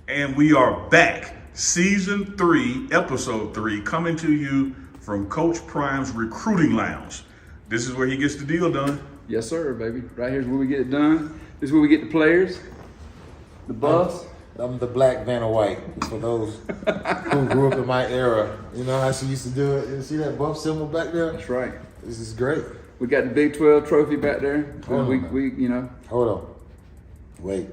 And we are back. Season 3, Episode 3, coming to you from Coach Prime's Recruiting Lounge. This is where he gets the deal done. Yes, sir, baby. Right here's where we get it done. This is where we get the players, the bus. I'm the black Vanna White. For those who grew up in my era, you know how she used to do it. You see that buff symbol back there? That's right. This is great. We got the Big 12 trophy back there. Hold on, we you know. Hold on. Wait.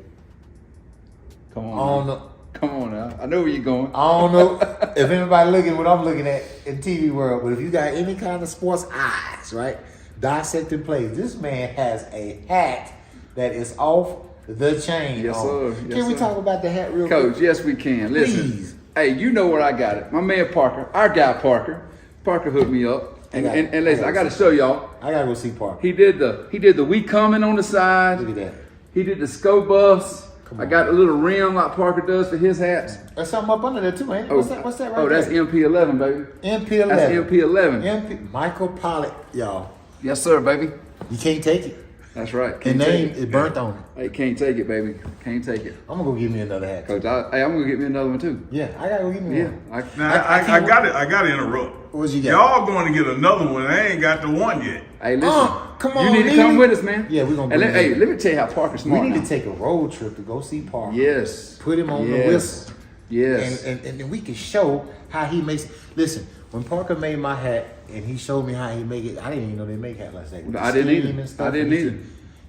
Come I on. don't now. know. Come on now. I know where you're going. I don't know if anybody looking at what I'm looking at in TV world, but if you got any kind of sports eyes, right? Dissecting plays. This man has a hat that is off the chain. Yes, sir. Yes, Can we sir. talk about the hat real Coach, quick? yes, we can. Listen. Please. Hey, you know where I got it. My man Parker, our guy Parker. Parker hooked me up. And listen, I got to show y'all. I gotta go see Parker. He did the we coming on the side. Look at that. He did the scope buffs. Come I on. got a little rim like Parker does for his hats. There's something up under there too, man. What's that right Oh, that's there? MP11, baby. MP11. That's MP11. Michael Pollock, y'all. Yes, sir, baby. You can't take it. That's right. The Can't name take is it. burnt on it. Hey, can't take it, baby. Can't take it. I'm gonna go give me another hat. Coach, I'm gonna get me another one too. Yeah, I gotta go give me Yeah. one. Now, I I got to interrupt. What you got? Y'all going to get another one. I ain't got the one yet. Hey, listen. Come on, you need to nigga. come with us, man. Yeah, we're gonna And bring hey, him. let me tell you how Parker's We smart. need now. to take a road trip to go see Parker. Yes. Put him on the Yes. whistle. Yes. And then we can show how he makes. Listen, when Parker made my hat and he showed me how he make it, I didn't even know they make hats like that. With I the didn't steam either. and stuff. I didn't And either.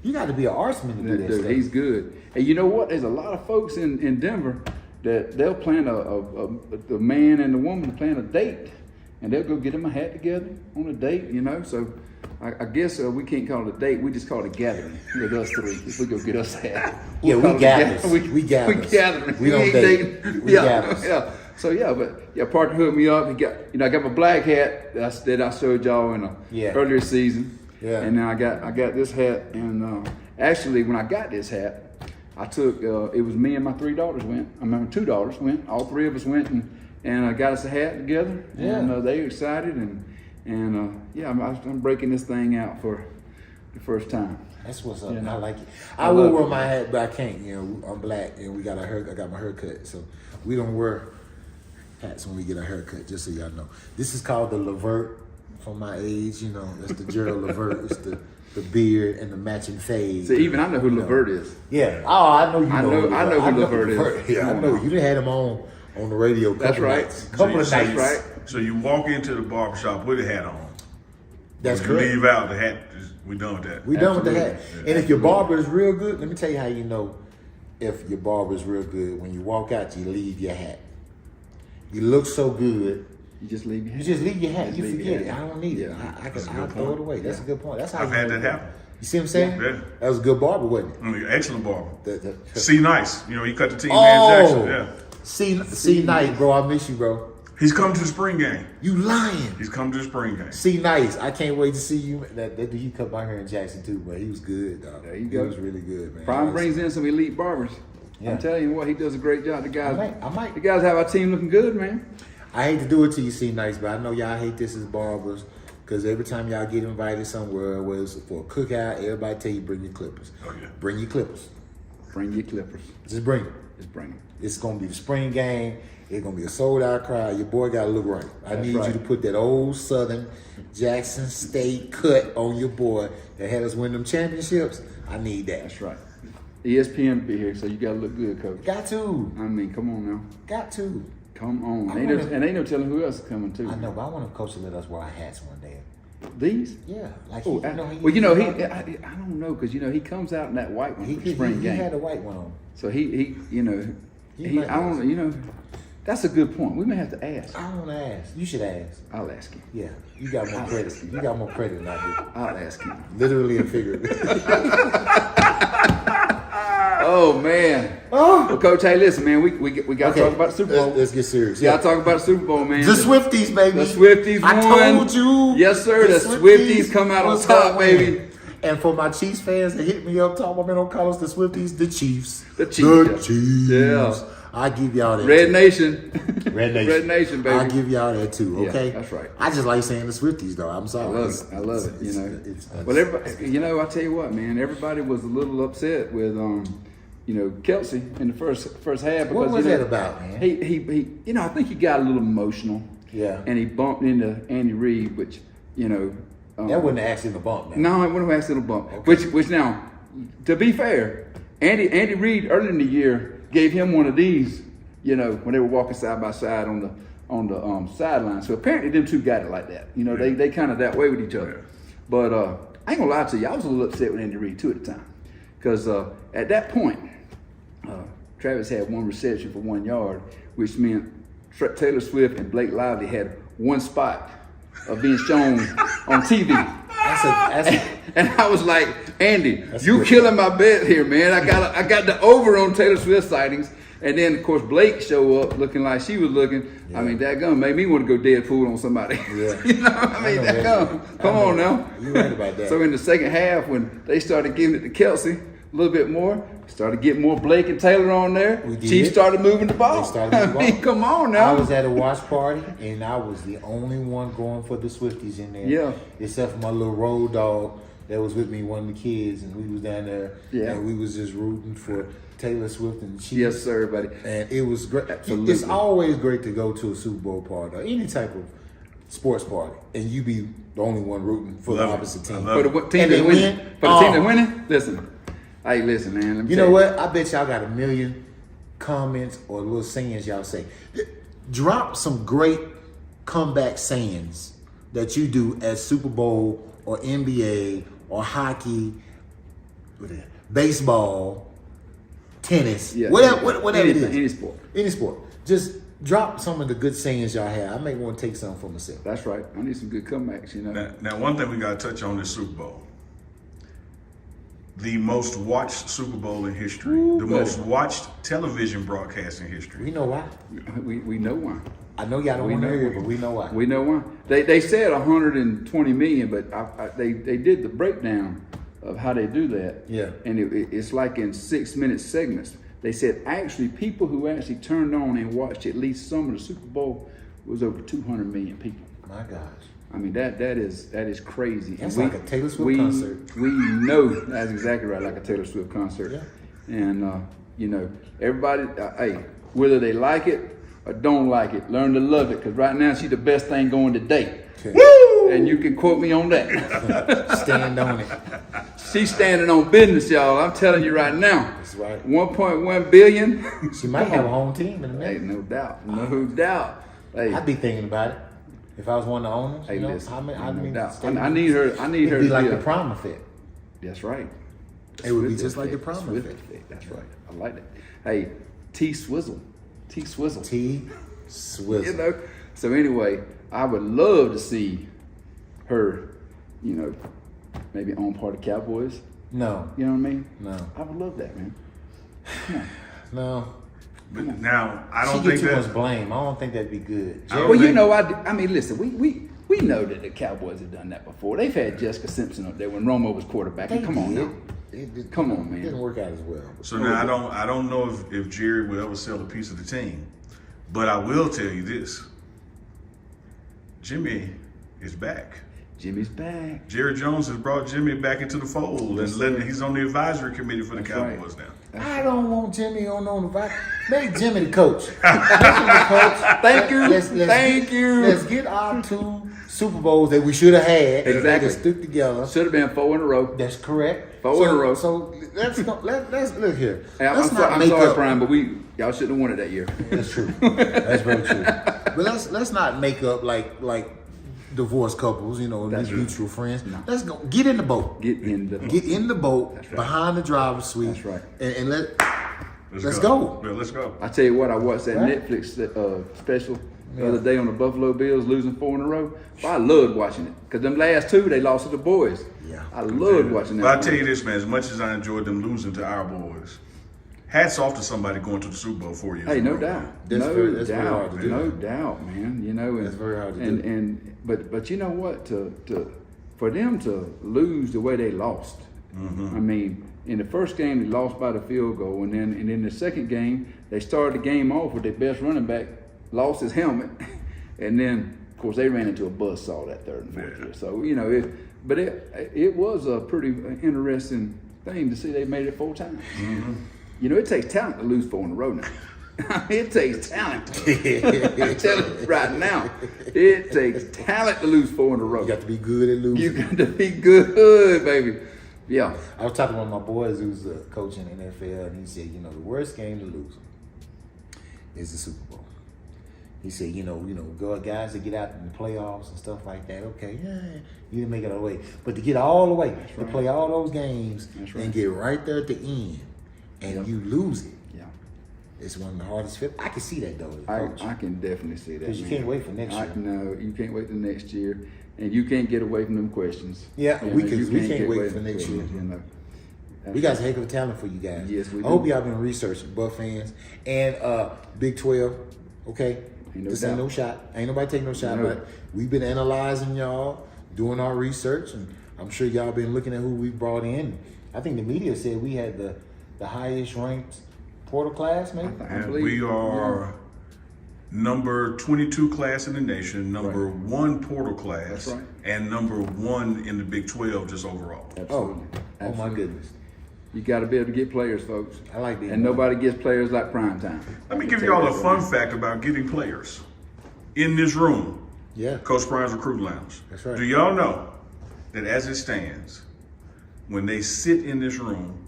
You got to be an artsman to do that Dude, stuff. he's good. Hey, you know what? There's a lot of folks in Denver that they'll plan the man and the woman plan a date, and they'll go get them a hat together on a date. You know, so I guess we can't call it a date. We just call it a gathering with us three. If we go get us a hat, Yeah, We'll we call it a gather. gathering. We gather. We gathering. We don't ain't date. dating. We yeah, gather. yeah. So yeah, but yeah, Parker hooked me up. He got, I got my black hat that I showed y'all in a Yeah. earlier season. Yeah. And then I got this hat, and actually when I got this hat, I took it was me and my 3 daughters went. I remember 2 daughters went. All 3 of us went and got us a hat together. Yeah. And they were excited, and yeah, I'm breaking this thing out for the first time. That's what's up. You know. I like it. I I will love wear it. my hat, but I can't. You know, I'm black and we got I got my hair cut, so we don't wear hats when we get a haircut. Just so y'all know, this is called the Levert. From my age, you know, that's the Gerald Levert. It's the beard and the matching fade. So even I know who You Levert is. Yeah. Oh, I know you I know. know who Levert is. Yeah, I know. You done had him on the radio. That's right. Couple of So nights. you- right. So you walk into the barbershop with a hat on. That's When you correct. leave out the hat. We done with that. We done with the hat. Absolutely. And if your barber is real good, let me tell you how you know if your barber is real good. When you walk out, you leave your hat. You look so good. You just leave your hat. You just leave your hat. Just You leave forget your it. hat. I don't need it. Yeah. I'll throw it away. That's a good point. That's how I've you had know that happen. You see what I'm saying? Yeah. That was a good barber, wasn't it? I mean, excellent barber. The- C Nice. You know, he cut the team man Jackson. Oh, Yeah. see, nice, bro. I miss you, bro. He's come to the spring game. You lying. He's come to the spring game. See, nice. I can't wait to see you. That dude, he cut my hair in Jackson too, but he was good, dog. There you go. He was really good, man. Prime brings in some elite barbers. Yeah. I'm telling you what, he does a great job. I might. The guys have our team looking good, man. I hate to do it to you, see nice, but I know y'all hate this as barbers because every time y'all get invited somewhere, whether it's for a cookout, everybody tell you bring your clippers. Oh, yeah. Bring your clippers. Bring your clippers. Just bring them. Just bring them. It's gonna be the spring game. It's gonna be a sold out crowd. Your boy gotta look right. I That's need right. you to put that old Southern Jackson State cut on your boy that had us win them championships. I need that. That's right. ESPN will be here, so you got to look good, Coach. Got to. I mean, come on now. Got to. Come on. I Ain't wanna- and ain't no telling who else is coming, too. I know, but I want a coach to let us wear our hats one day. These? Yeah, like Oh, he, well, you know, I don't know, because, you know, he comes out in that white one for the spring he game. had a white one on. So he you know, He he, might I don't know, you know, that's a good point. We may have to ask. I want to ask. You should ask. I'll ask him. Yeah, you got more credit. You got more credit than I do. I'll ask him. Literally and figuratively. Oh, man. Oh. Well, Coach, hey, listen, man, we got to talk about the Super Bowl. Let's get serious. We got to talk about the Super Bowl, man. The Swifties, baby. The Swifties I won. told you. Yes, sir. The Swifties come out on was top, gonna win. baby. And for my Chiefs fans that hit me up, talking about, man, don't call us the Swifties, the Chiefs. The Chiefs, The yeah. Chiefs. Yeah. I give y'all that. Red too. Nation. Red Nation. Red Nation, baby. I give y'all that too, Yeah, okay? that's right. I just like saying the Swifties, though. I'm I sorry. love it. I love it. You know. it's- Well, everybody, you know, I tell you what, man. Everybody was a little upset with Kelsey in the first half. Because, What was that about, man? He I think he got a little emotional. Yeah. And he bumped into Andy Reid, which, that wasn't an accidental bump, man. No, it wasn't an accidental bump. Okay. Which now, to be fair, Andy Reid earlier in the year gave him one of these, when they were walking side by side on the sideline. So apparently them two got it like that. They kind of that way with each other. But I ain't gonna lie to you, I was a little upset with Andy Reid too at the time. Because at that point, Travis had one reception for 1 yard, which meant Taylor Swift and Blake Lively had one spot of being shown on TV. And I was like, Andy, you killing my bet here, man. I got the over on Taylor Swift sightings. And then, of course, Blake show up looking like she was looking. Yeah. I mean, that gun made me want to go Deadpool on somebody. Yeah. That gun. Come on now. You're right about that. So in the second half, when they started giving it to Kelsey a little bit more, started getting more Blake and Taylor on there. Chiefs started moving the ball. They started moving the ball. I mean, come on now. I was at a watch party, and I was the only one going for the Swifties in there. Yeah. Except for my little road dog that was with me, one of the kids, and we was down there. Yeah. And we was just rooting for Taylor Swift and the Chiefs. Yes, sir, buddy. And it was great. Absolutely. It's always great to go to a Super Bowl party or any type of sports party, and you be the only one rooting for the opposite team. For the team that's winning. For the team that's winning. Listen. Hey, listen, man. Let me you know what? I bet y'all got a million comments or little sayings y'all say. Drop some great comeback sayings that you do at Super Bowl or NBA or hockey, baseball, tennis, whatever it is. Any sport. Any sport. Just drop some of the good sayings y'all have. I may want to take some for myself. That's right. I need some good comebacks, Now, one thing we got to touch on is Super Bowl. The most watched Super Bowl in history. Most watched television broadcast in history. We know why. We know why. I know y'all don't want to hear it, but we know why. We know why. They said 120 million, but they did the breakdown of how they do that. Yeah. And it's like in 6-minute segments. They said actually people who actually turned on and watched at least some of the Super Bowl was over 200 million people. My gosh. I mean that is crazy. That's like a Taylor Swift concert. We know that's exactly right, like a Taylor Swift concert. Yeah. And everybody, hey, whether they like it or don't like it, learn to love it. Because right now she's the best thing going today. Okay. Woo! And you can quote me on that. Stand on it. She's standing on business, y'all. I'm telling you right now. That's right. 1.1 billion. She might have a home team in a minute. Hey, no doubt, no doubt. Hey, I'd be thinking about it. If I was one of the owners, hey, listen, I need her. It'd be like the prom effect. That's right. It would be just like the prom effect. That's right. I like that. Hey, T-Swizzle. T-Swizzle. So anyway, I would love to see her, maybe on part of Cowboys. No. You know what I mean? No. I would love that, man. Come on. No. But now, I don't she think get too that. much blame. I don't think that'd be good. I mean, listen, we know that the Cowboys have done that before. They've had Jessica Simpson up there when Romo was quarterback. Come on now. Come on, man. It didn't work out as well. So now I don't know if Jerry will ever sell a piece of the team, but I will tell you this: Jimmy is back. Jimmy's back. Jerry Jones has brought Jimmy back into the fold, and he's on the advisory committee for the Cowboys now. I don't want Jimmy on the back. Make Jimmy the coach. Make him the coach. Thank you. Thank you. Let's get our 2 Super Bowls that we should have had. Exactly. Stick together. Should have been 4 in a row. That's correct. 4 in a row. So let's look here. Hey, I'm sorry, Prime, but y'all shouldn't have won it that year. That's true. That's very true. But let's not make up like divorced couples, these mutual friends. No. Let's go. Get in the boat. Get in the boat right. Behind the driver's seat. That's right. And let's go. Yeah, let's go. I tell you what, I watched that Netflix special the other day on the Buffalo Bills losing 4 in a row. Well, I loved watching it because them last 2 they lost to the boys. Yeah, I loved watching that. But I tell you this, man, as much as I enjoyed them losing to our boys, hats off to somebody going to the Super Bowl 4 years. Hey, no doubt. That's very hard to do. No doubt, man. That's very hard to do. But you know what? For them to lose the way they lost. Mm-hmm. I mean, in the first game they lost by the field goal, and then the second game they started the game off with their best running back lost his helmet, and then of course they ran into a buzzsaw that third and fourth year. So it was a pretty interesting thing to see they made it 4 times. Mm-hmm. You know, it takes talent to lose 4 in a row now. It takes talent. I'm telling you right now, it takes talent to lose 4 in a row. You got to be good at losing. You got to be good, baby. Yeah. I was talking to one of my boys who's a coach in the NFL, and he said, the worst game to lose is the Super Bowl. He said, go guys that get out in the playoffs and stuff like that. Okay, yeah, you didn't make it all the way, but to get all the way, to play all those games and get right there at the end, and you lose it. It's one of the hardest fit. I can see that though. I can definitely see that. Because you can't wait for next year. No, you can't wait till next year, and you can't get away from them questions. Yeah, we can't wait for next year. We got a heck of a talent for you guys. Yes, we do. I hope y'all been researching, Buff fans and Big 12. Okay, this ain't no shot. Ain't nobody taking no shot. But we've been analyzing y'all, doing our research, and I'm sure y'all been looking at who we brought in. I think the media said we had the highest ranked portal class, man. And we are number 22 class in the nation, number 1 portal class, and number 1 in the Big 12 just overall. Absolutely. Oh my goodness. You got to be able to get players, folks. I like that. And nobody gets players like prime time. Let me give y'all a fun fact about getting players. In this room, Coach Prime's Recruiting Lounge. That's right. Do y'all know that as it stands, when they sit in this room,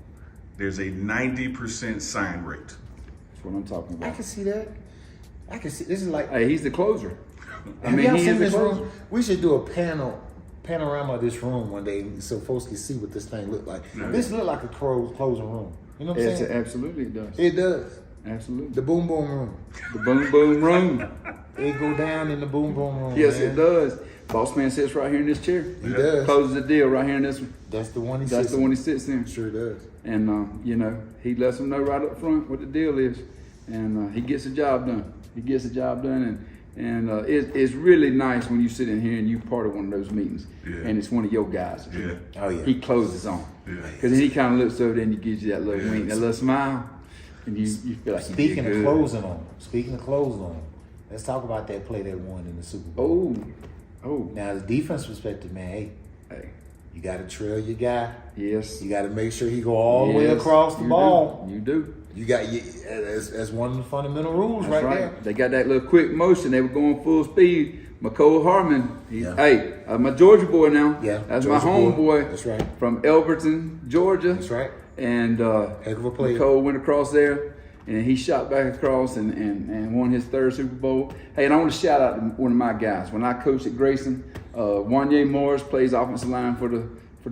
there's a 90% sign rate. That's what I'm talking about. I can see that. This is like. Hey, he's the closer. Have y'all seen this room? We should do a panorama of this room one day so folks can see what this thing look like. This look like a closing room. You know what I'm saying? Absolutely, it does. It does. Absolutely. The boom boom room. The boom boom room. It go down in the boom boom room. Yes, man. It does. Boss man sits right here in this chair. He does. Closes the deal right here in this one. That's the one he That's sits the one he sits in. Sure does. And, he lets them know right up front what the deal is. And he gets the job done. And it's really nice when you sit in here and you part of one of those meetings. Yeah. And it's one of your guys. Yeah. Oh, yeah. He closes on. Yeah. Because then he kind of looks over there and he gives you that little wink, that little smile. And you feel like Speaking of closing on, let's talk about that play that won in the Super Bowl. Oh. Now, the defense perspective, man, hey, you got to trail your guy. Yes. You got to make sure he go all the way across the ball. You do. You got that's one of the fundamental rules right there. They got that little quick motion. They were going full speed. McCole Harmon. Hey, my Georgia boy now. Yeah. That's Georgia my homeboy. That's right. From Elberton, Georgia. That's right. And heck of a play. McCole went across there. And he shot back across and won his 3rd Super Bowl. Hey, and I want to shout out to one of my guys. When I coached at Grayson, Wanye Morris plays offensive line for the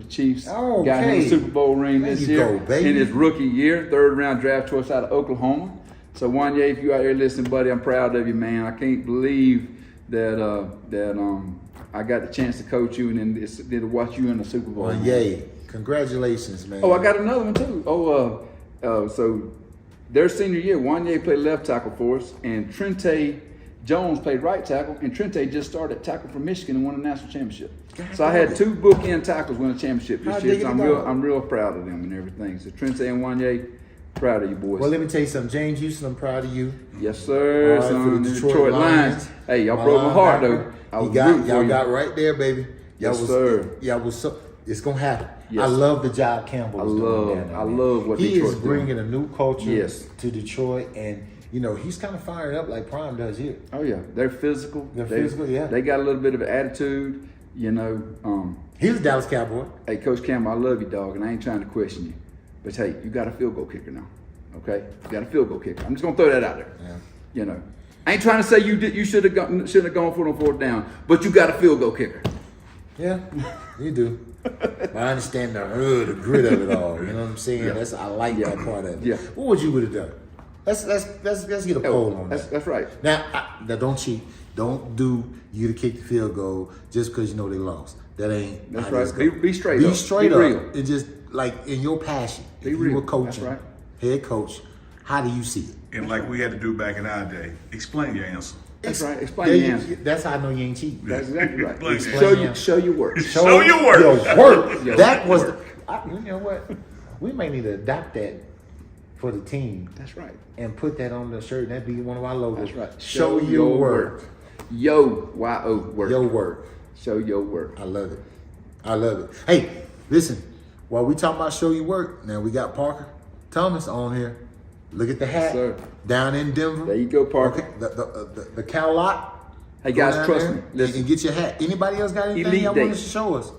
Chiefs. Oh, okay. Got him a Super Bowl ring this year in his rookie year. 3rd round draft choice out of Oklahoma. So Wanye, if you out here listening, buddy, I'm proud of you, man. I can't believe that I got the chance to coach you and then to watch you in the Super Bowl. Well, yay! Congratulations, man. Oh, I got another one too. So. Their senior year, Wanye played left tackle for us, and Trente Jones played right tackle, and Trente just started tackle for Michigan and won a national championship. So I had 2 bookend tackles win a championship this year. So I'm real proud of them and everything. So Trente and Wanye, proud of you boys. Well, let me tell you something, James Houston, I'm proud of you. Yes, sir. Right, son. The Detroit Lions. Hey, y'all broke my heart though. Y'all got right there, baby. Sir. Y'all was so. It's gonna happen. Yes. I love the job Campbell is doing down there. I love what he Detroit's is bringing doing. a new culture Yes. to Detroit, and he's kind of fired up like Prime does here. Oh yeah, they're physical. Physical, yeah. They got a little bit of an attitude, He's a Dallas Cowboy. Hey, Coach Campbell, I love you, dog, and I ain't trying to question you, but hey, you got a field goal kicker now, okay? You got a field goal kicker. I'm just gonna throw that out there. Yeah. I ain't trying to say you should have gone for it on 4th down, but you got a field goal kicker. Yeah, you do. But I understand the grit of it all. You know what I'm saying? Yeah. I like that part of it. Yeah. What would you would have done? Let's get a poll on that. That's right. Now don't cheat. Don't do you to kick the field goal just because they lost. That ain't. That's right. Be straight. Be up. straight be up. real. It's just like in your passion. Be if real. you were coaching, That's right. head coach, how do you see it? And like we had to do back in our day, explain your answer. That's right. Explain the answer. That's how I know you ain't cheating. That's exactly right. Explain Show your work. Show your work. Your work. That was. work. You know what? We may need to adopt that for the team. That's right. And put that on the shirt. That'd be one of our logos. That's right. Show your work. Yo, Y-O, work. Your work. Show your work. I love it. Hey, listen. While we talking about show your work, now we got Parker Thomas on here. Look at the hat sir. down in Denver. There you go, Parker. Okay, the cow lot. Hey Go guys, down trust there me. Listen. and get your hat. Anybody else got anything Elite y'all want Date. to show us?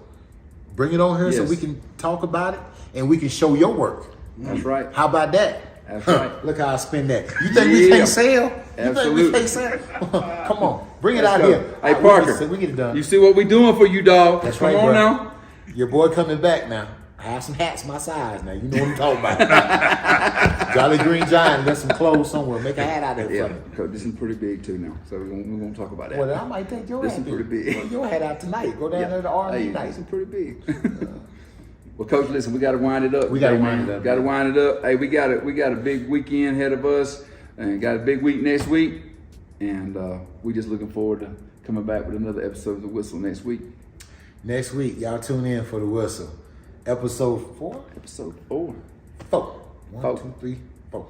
Bring it on here so Yes. we can talk about it and we can show your work. That's right. How about that? That's right. Look how I spin that. You think we Yeah. can't sell? You Absolutely. think we can't sell? Come on, bring it Let's out go. here. Hey, We Parker. can- we get it done. You see what we doing for you, dog? That's Come right, on bro. now. Your boy coming back now. I have some hats my size now. You know what I'm talking about. Jolly Green Giant got some clothes somewhere. Make a hat out of it Yeah, for me. because this is pretty big too now. So we're gonna talk about that. Well, I might take your This hat. is pretty then. big. Throw your hat out tonight. Go down there to R&B Hey, night. this is pretty big. Well, Coach, listen, we got to wind it up. We gotta Hey, wind man. it up, Got to man. wind it up. Hey, we got a big weekend ahead of us, and got a big week next week, and we just looking forward to coming back with another episode of The Whistle next week. Next week, y'all tune in for the Whistle. Episode 4? Episode 4. 4. 1, Four. 2, 3, 4.